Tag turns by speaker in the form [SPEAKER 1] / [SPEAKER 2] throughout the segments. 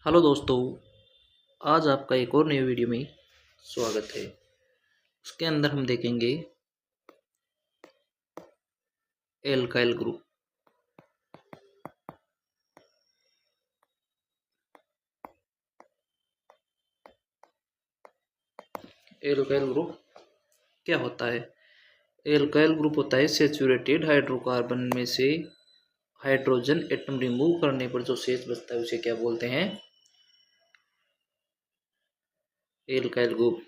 [SPEAKER 1] Hello दोस्तों, आज आपका एक और नई वीडियो में स्वागत है। उसके अंदर हम देखेंगे एल्काइल ग्रुप। एल्काइल ग्रुप क्या होता है? एल्काइल ग्रुप होता है सैचुरेटेड हाइड्रोकार्बन में से हाइड्रोजन एटम रिमूव करने पर जो शेष बचता है उसे क्या बोलते हैं? Alkyl group.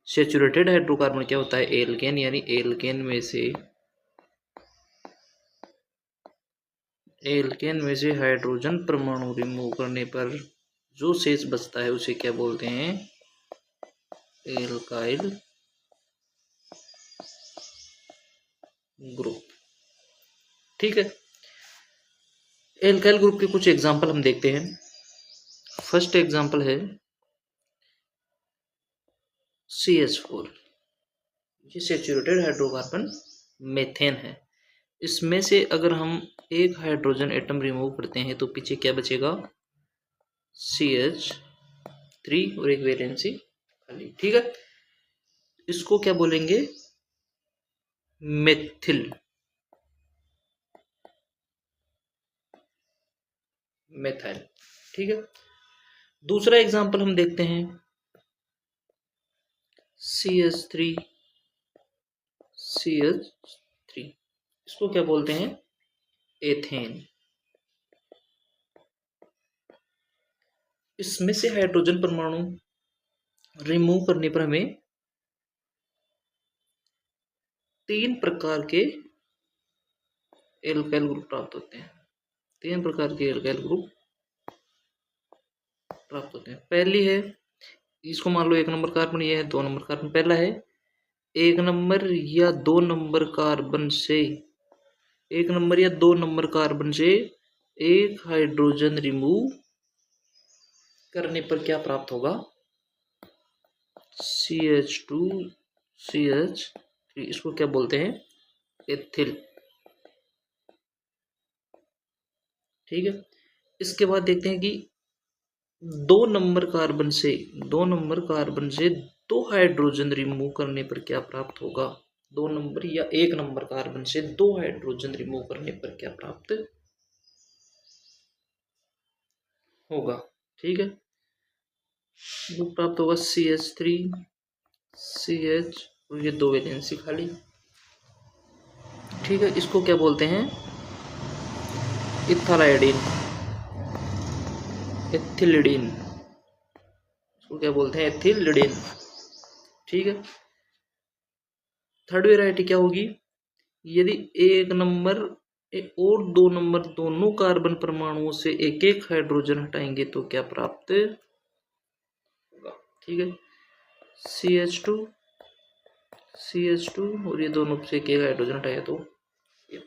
[SPEAKER 1] सैचुरेटेड हाइड्रोकार्बन क्या होता है? एल्केन, यानी एल्केन में से हाइड्रोजन परमाणु रिमूव करने पर जो शेष बचता है उसे क्या बोलते हैं? Alkyl group. ठीक है। एल्काइल ग्रुप के कुछ एग्जाम्पल हम देखते हैं। फर्स्ट एग्जाम्पल है CH4। ये सैचुरेटेड हाइड्रोकार्बन मेथेन है। इसमें से अगर हम एक हाइड्रोजन एटम रिमूव करते हैं तो पीछे क्या बचेगा? CH3 और एक वैलेंसी खाली। ठीक है। इसको क्या बोलेंगे? Methyl methyl. ठीक है। दूसरा एग्जाम्पल हम देखते हैं CH3 CH3। इसको क्या बोलते हैं? एथेन। इसमें से हाइड्रोजन परमाणु रिमूव करने पर हमें तीन प्रकार के एल्काइल ग्रुप प्राप्त होते हैं। तीन प्रकार के एल्काइल ग्रुप प्राप्त होते हैं। पहली है, इसको मान लो एक नंबर कार्बन, ये है दो नंबर कार्बन। पहला है एक नंबर या दो नंबर कार्बन से एक हाइड्रोजन रिमूव करने पर क्या प्राप्त होगा? CH2 CH3। इसको क्या बोलते हैं? एथिल। ठीक है। इसके बाद देखते हैं कि दो नंबर कार्बन से दो हाइड्रोजन रिमूव करने पर क्या प्राप्त होगा? दो नंबर या एक नंबर कार्बन से दो हाइड्रोजन रिमूव करने पर क्या प्राप्त होगा? ठीक है। वो प्राप्त होगा CH3 CH और ये दो वैलेंसी खाली। ठीक है। इसको क्या बोलते हैं? इथालाइडिन, एथिलिडीन। इसको क्या बोलते हैं? एथिलिडीन। ठीक है। थर्ड वेराइटी क्या होगी? यदि एक नंबर और दो नंबर दोनों कार्बन परमाणुओं से एक एक हाइड्रोजन हटाएंगे तो क्या प्राप्त होगा? ठीक है। CH2 और ये दोनों से एक एक हाइड्रोजन हटाया तो ये,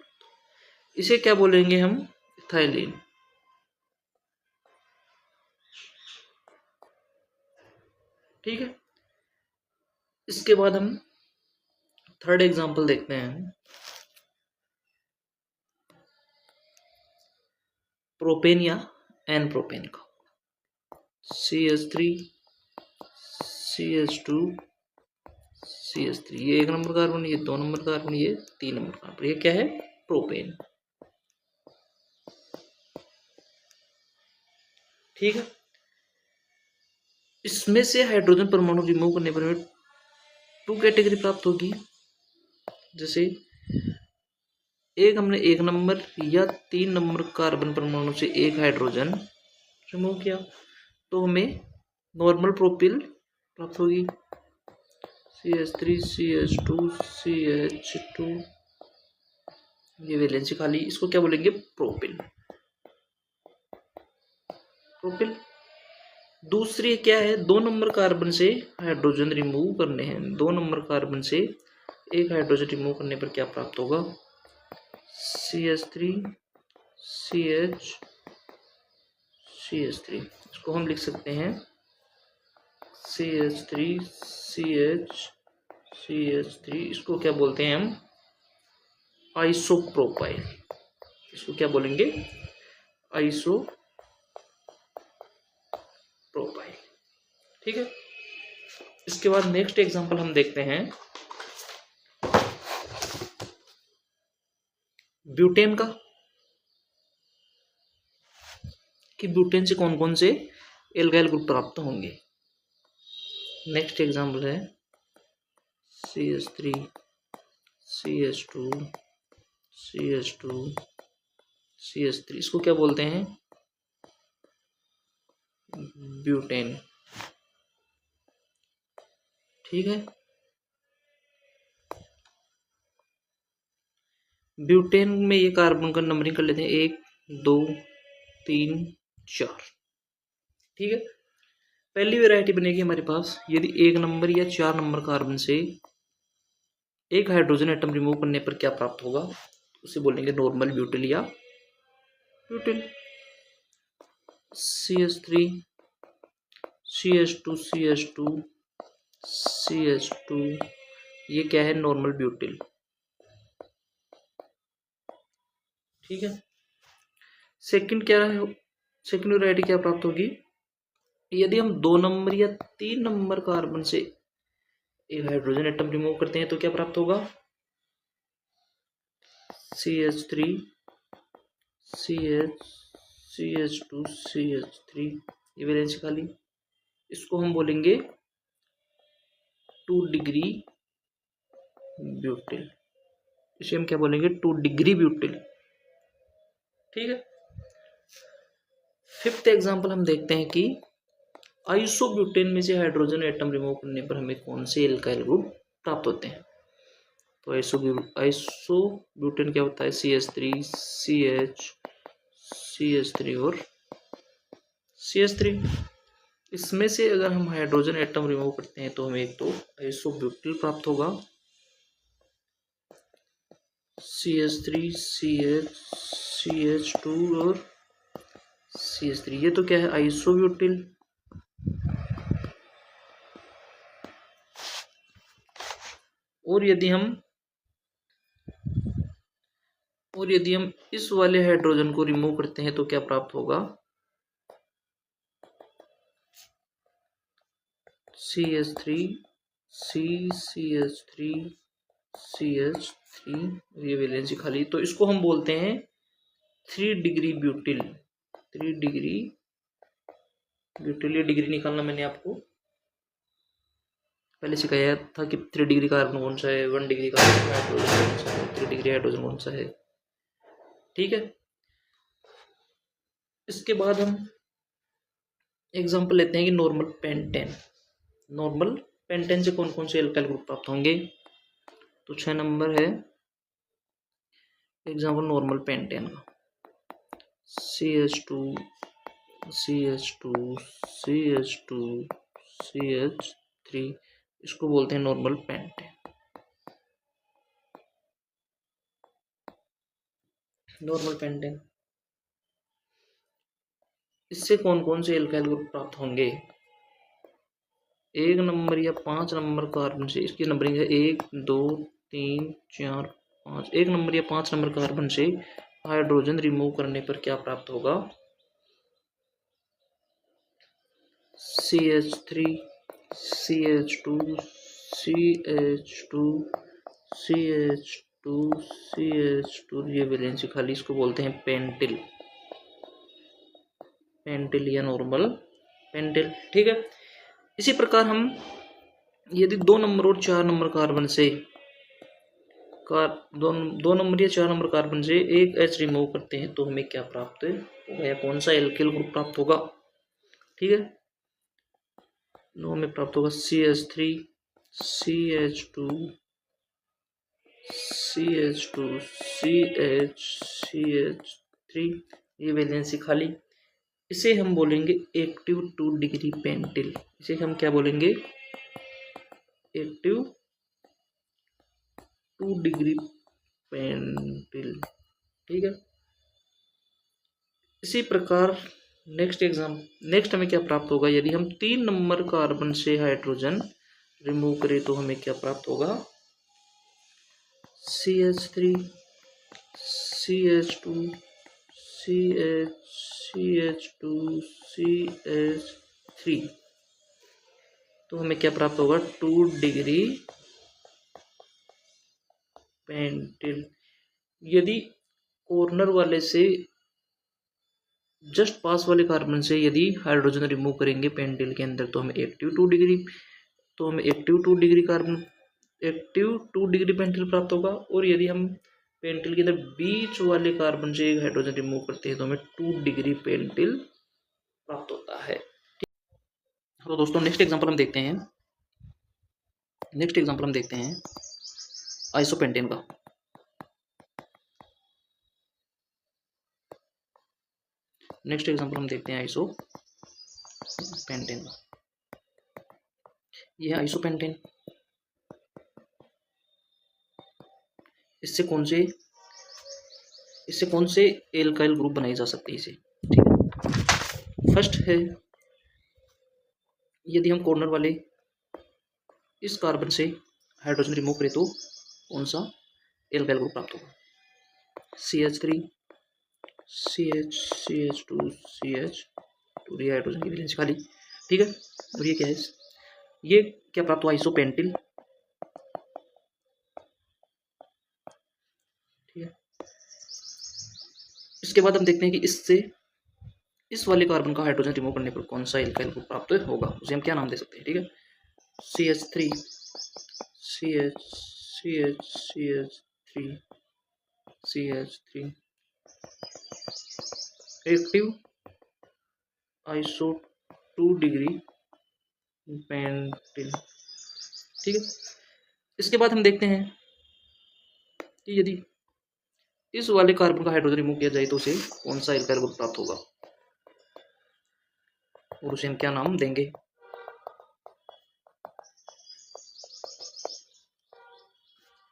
[SPEAKER 1] इसे क्या बोलेंगे हम? इथाइलिन। ठीक है। इसके बाद हम थर्ड एग्जांपल देखते हैं प्रोपेन या एन प्रोपेन का। CH3 CH2 CH3। ये एक नंबर कार्बन, ये दो नंबर कार्बन, ये तीन नंबर कार्बन। ये क्या है? प्रोपेन। ठीक है। इसमें से हाइड्रोजन परमाणु रिमूव करने पर हमें टू कैटेगरी प्राप्त होगी। जैसे हमने एक नंबर या तीन नंबर कार्बन परमाणु से एक हाइड्रोजन रिमूव किया तो हमें नॉर्मल प्रोपिल प्राप्त होगी। CH3 CH2 CH2, ये वैलेंसी खाली। इसको क्या बोलेंगे? प्रोपिल। दूसरी क्या है? दो नंबर कार्बन से हाइड्रोजन रिमूव करने हैं। दो नंबर कार्बन से एक हाइड्रोजन रिमूव करने पर क्या प्राप्त होगा? CH3 CH3। इसको हम लिख सकते हैं CH3 CH3। इसको क्या बोलते हैं हम? आइसोप्रोपाइल। इसको क्या बोलेंगे? आइसोप्रोपाइल। ठीक है। इसके बाद नेक्स्ट एग्जांपल हम देखते हैं ब्यूटेन का, कि ब्यूटेन से कौन कौन से एल्काइल ग्रुप प्राप्त होंगे। नेक्स्ट एग्जांपल है CH3 CH2 CH2 CH3, इसको क्या बोलते हैं, ब्यूटेन। ठीक है, ब्यूटेन में ये कार्बन का नंबरिंग कर लेते हैं 1 2 3 4। ठीक है, पहली वैरायटी बनेगी हमारे पास, यदि 1 नंबर या 4 नंबर कार्बन से एक हाइड्रोजन एटम रिमूव करने पर क्या प्राप्त होगा, उसे बोलेंगे नॉर्मल ब्यूटिल या butyl. CH3 CH2 CH2 CH2, ये क्या है, नॉर्मल ब्यूटिल। ठीक है, सेकंड क्या है, सेकंड वैरायटी क्या प्राप्त होगी, यदि हम 2 नंबर या 3 नंबर कार्बन से एक हाइड्रोजन एटम रिमूव करते हैं तो क्या प्राप्त होगा, CH3 CH CH2 CH3, ये वैलेंसी खाली, इसको हम बोलेंगे 2 डिग्री ब्यूटिल, इसे हम क्या बोलेंगे, 2 डिग्री ब्यूटिल। ठीक है, फिफ्थ एग्जांपल हम देखते हैं कि आइसोब्यूटेन में से हाइड्रोजन एटम रिमूव करने पर हमें कौन से एल्काइल ग्रुप प्राप्त होते हैं। तो आइसोब्यूटेन क्या होता है, CH3 CH3 और CH3, इसमें से अगर हम हाइड्रोजन एटम रिमूव करते हैं तो हमें एक तो आइसोब्यूटिल प्राप्त होगा, CH3 CH2 और CH3, ये तो क्या है, आइसोब्यूटिल। और यदि हम इस वाले हाइड्रोजन को रिमूव करते हैं तो क्या प्राप्त होगा, CH3 CH3 CH3, ये वैलेंसी खाली, तो इसको हम बोलते हैं 3 डिग्री ब्यूटिल। 3 डिग्री ब्यूटिल, ये डिग्री निकालना मैंने आपको पहले सिखाया था कि 3 डिग्री कार्बन कौन सा है, 1 डिग्री कार्बन हाइड्रोजन कौन सा है, 3 डिग्री हाइड्रोजन कौन सा है। ठीक है, इसके बाद हम एग्जांपल लेते हैं कि नॉर्मल पेंटेन। नॉर्मल पेंटेन से कौन कौन से एल्काइल ग्रुप प्राप्त होंगे, तो 6 नंबर है एग्जांपल नॉर्मल पेंटेन का, CH2 CH2 CH2 CH3, इसको बोलते हैं नॉर्मल पेंटेन। नॉर्मल पेंटेन, इससे कौन कौन से एल्काइल ग्रुप प्राप्त होंगे, 1 नंबर या 5 नंबर कार्बन से, इसकी नंबरिंग है 1 2 3 4 5, 1 नंबर या 5 नंबर कार्बन से हाइड्रोजन रिमूव करने पर क्या प्राप्त होगा, CH3 CH2 CH2 CH2 CH2, ये वैलेंसी खाली, इसको बोलते हैं पेंटिल, पेंटिल या नॉर्मल पेंटिल। ठीक है, इसी प्रकार हम यदि 2 नंबर और 4 नंबर कार्बन से दो नंबर या 4 नंबर कार्बन से एक H रिमूव करते हैं तो हमें क्या प्राप्त होगा, या कौन सा एल्किल ग्रुप प्राप्त होगा। ठीक है, हमें प्राप्त होगा CH3 CH2 CH2 CH3, ये वैलेंसी खाली, इसे हम बोलेंगे एक्टिव 2 डिग्री पेंटिल, इसे हम क्या बोलेंगे, एक्टिव 2 डिग्री पेंटिल। ठीक है, इसी प्रकार नेक्स्ट हमें क्या प्राप्त होगा, यदि हम 3 नंबर कार्बन से हाइड्रोजन रिमूव करें तो हमें क्या प्राप्त होगा, CH3 CH2 CH CH2 CH3, तो हमें क्या प्राप्त होगा, 2 डिग्री पेंटिल। यदि कॉर्नर वाले से जस्ट पास वाले कार्बन से यदि हाइड्रोजन रिमूव करेंगे पेंटिल के अंदर, तो हमें एक्टिव 2 डिग्री पेंटिल प्राप्त होगा। और यदि हम पेंटिल के अंदर बीच वाले कार्बन से हाइड्रोजन रिमूव करते हैं तो हमें 2 डिग्री पेंटिल प्राप्त होता है। तो दोस्तों नेक्स्ट एग्जांपल हम देखते हैं आइसोपेंटेन का। नेक्स्ट एग्जांपल हम देखते हैं आइसोपेंटेन का। यह आइसोपेंटेन, इससे कौन से एल्काइल ग्रुप बनाए जा सकते हैं इसे, ठीक है। फर्स्ट है, यदि हम कॉर्नर वाले इस कार्बन से हाइड्रोजन रिमूव करें तो कौन सा एल्काइल ग्रुप प्राप्त होगा, CH3 CH CH2 CH2, ये हाइड्रोजन की वैलेंसी खाली, ठीक है। और ये क्या है, ये क्या प्राप्त हुआ, आइसोपेंटिल, ठीक है। इसके बाद हम देखते हैं कि इससे इस वाले कार्बन का हाइड्रोजन रिमूव करने पर कौन सा एल्काइल ग्रुप प्राप्त होगा, उसे हम क्या नाम दे सकते हैं, ठीक है। CH3 CH3 active iso 2 degree pentyl, ठीक है। इसके बाद हम देखते हैं कि यदि इस वाले कार्बन का हाइड्रोजन रिमूव किया जाए तो उसे कौन सा एल्काइल ग्रुप प्राप्त होगा, और उसे हम क्या नाम देंगे,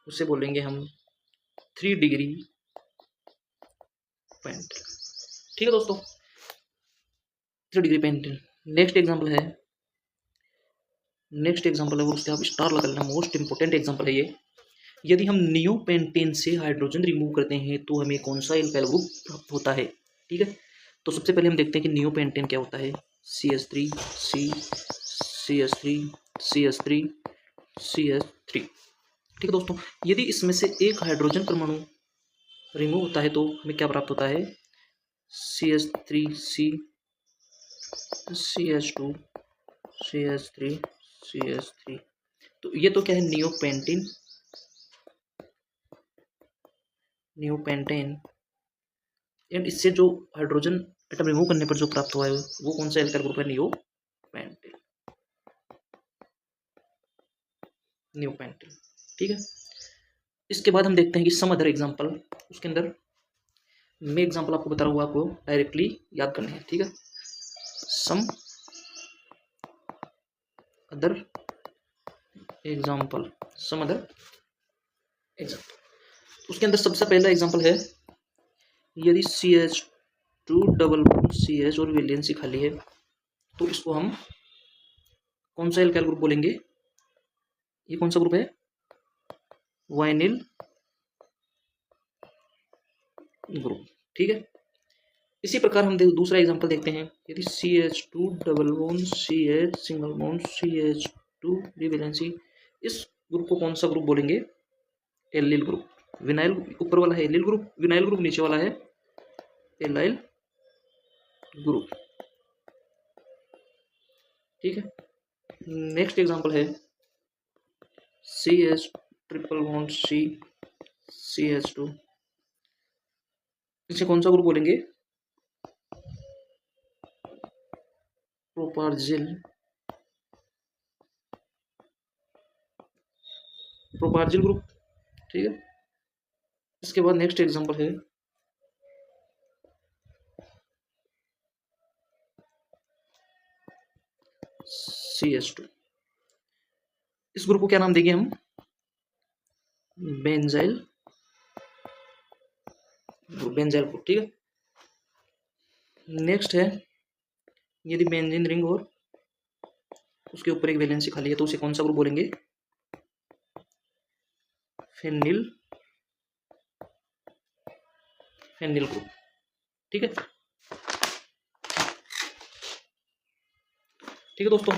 [SPEAKER 1] उसे बोलेंगे हम 3 डिग्री पेंटिल, ठीक है दोस्तों, 3 डिग्री पेंटिल। नेक्स्ट एग्जांपल है वो, उसके आप स्टार लगा लेना, मोस्ट इंपोर्टेंट एग्जांपल है ये। यदि हम नियोपेंटेन से हाइड्रोजन रिमूव करते हैं तो हमें कौन सा एल्काइल ग्रुप प्राप्त होता है, ठीक है। तो सबसे पहले हम देखते हैं कि नियोपेंटेन क्या होता है, CH3 CH3 CH3, ठीक है दोस्तों। यदि इसमें से एक हाइड्रोजन परमाणु रिमूव होता है तो हमें क्या प्राप्त होता है, CH3 CH2 CH3 तो ये तो क्या है, नियोपेंटेन। एंड इससे जो हाइड्रोजन एटम रिमूव करने पर जो प्राप्त हुआ है वो कौन सा एल्काइल ग्रुप है, नियोपेंटेन, ठीक है। इसके बाद हम देखते हैं कि सम अदर एग्जांपल, उसके अंदर मैं एग्जांपल आपको बता रहा हूँ, आपको डायरेक्टली याद करने हैं, ठीक है। सम अदर एग्जांपल, उसके अंदर सबसे पहला एग्जांपल है, यदि CH2 डबल बॉन्ड CH और वैलेंसी खाली है तो इसको हम कौन सा एल्काइल ग्रुप बोलेंगे, ये कौन सा ग्रुप है, वाइनिल ग्रुप, ठीक है। इसी प्रकार हम दूसरा एग्जांपल देखते हैं, यदि CH2 double bond CH single bond CH2 valency, इस ग्रुप को कौन सा ग्रुप बोलेंगे, एलिल ग्रुप। विनाइल ऊपर वाला है एलिल ग्रुप, विनाइल ग्रुप नीचे वाला है एलाइल ग्रुप, ठीक है। नेक्स्ट एग्जांपल है CH ट्रिपल बॉन्ड CH2, इसे कौन सा ग्रुप बोलेंगे, प्रोपार्जिल ग्रुप, ठीक है। इसके बाद नेक्स्ट एग्जांपल है CH2, इस ग्रुप को क्या नाम देंगे हम, बेंजाइल ग्रुप, ठीक है। नेक्स्ट है, यदि बेंजीन रिंग और उसके ऊपर एक वैलेंसी खाली है तो उसे कौन सा ग्रुप बोलेंगे, फेनिल ग्रुप, ठीक है। ठीक है दोस्तों,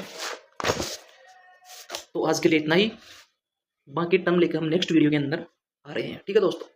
[SPEAKER 1] तो आज के लिए इतना ही, बाकी टर्म लेकर हम नेक्स्ट वीडियो के अंदर आ रहे हैं। ठीक है दोस्तों।